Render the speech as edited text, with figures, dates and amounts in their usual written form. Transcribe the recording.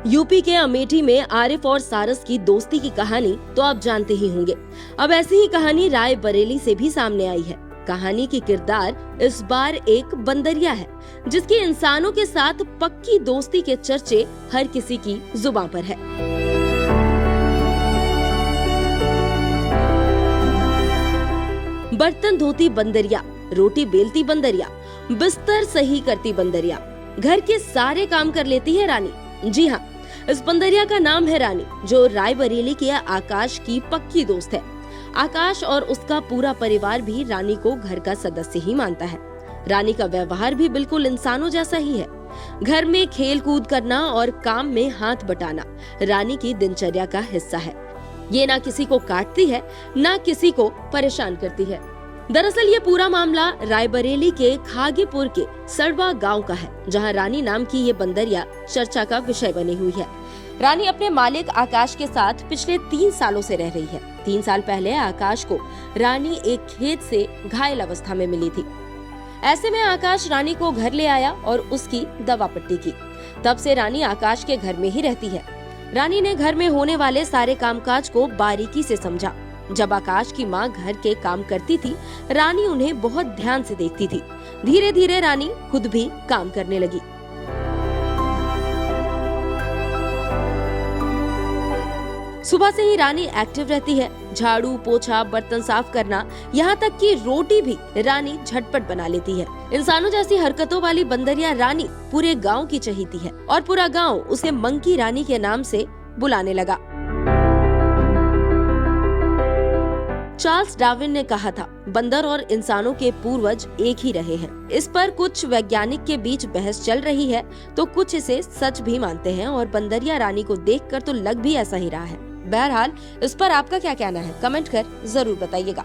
UP के अमेठी में आरिफ और सारस की दोस्ती की कहानी तो आप जानते ही होंगे। अब ऐसी ही कहानी रायबरेली से भी सामने आई है। कहानी की किरदार इस बार एक बंदरिया है, जिसकी इंसानों के साथ पक्की दोस्ती के चर्चे हर किसी की जुबान पर है। बर्तन धोती बंदरिया, रोटी बेलती बंदरिया, बिस्तर सही करती बंदरिया, घर के सारे काम कर लेती है रानी। जी हाँ, इस बंदरिया का नाम है रानी, जो रायबरेली के आकाश की पक्की दोस्त है। आकाश और उसका पूरा परिवार भी रानी को घर का सदस्य ही मानता है। रानी का व्यवहार भी बिल्कुल इंसानों जैसा ही है। घर में खेल कूद करना और काम में हाथ बटाना रानी की दिनचर्या का हिस्सा है। ये ना किसी को काटती है, ना किसी को परेशान करती है। दरअसल ये पूरा मामला रायबरेली के खागीपुर के सड़वा गांव का है, जहां रानी नाम की ये बंदरिया चर्चा का विषय बनी हुई है। रानी अपने मालिक आकाश के साथ पिछले 3 सालों से रह रही है। 3 साल पहले आकाश को रानी एक खेत से घायल अवस्था में मिली थी। ऐसे में आकाश रानी को घर ले आया और उसकी दवा पट्टी की। तब से रानी आकाश के घर में ही रहती है। रानी ने घर में होने वाले सारे कामकाज को बारीकी से समझा। जब आकाश की माँ घर के काम करती थी, रानी उन्हें बहुत ध्यान से देखती थी। धीरे धीरे रानी खुद भी काम करने लगी। सुबह से ही रानी एक्टिव रहती है। झाड़ू, पोछा, बर्तन साफ करना, यहाँ तक कि रोटी भी रानी झटपट बना लेती है। इंसानों जैसी हरकतों वाली बंदरिया रानी पूरे गांव की चहेती है और पूरा गांव उसे मंकी रानी के नाम से बुलाने लगा। चार्ल्स डार्विन ने कहा था, बंदर और इंसानों के पूर्वज एक ही रहे हैं। इस पर कुछ वैज्ञानिक के बीच बहस चल रही है, तो कुछ इसे सच भी मानते हैं और बंदरिया रानी को देखकर तो लग भी ऐसा ही रहा है। बहरहाल, इस पर आपका क्या कहना है, कमेंट कर जरूर बताइएगा।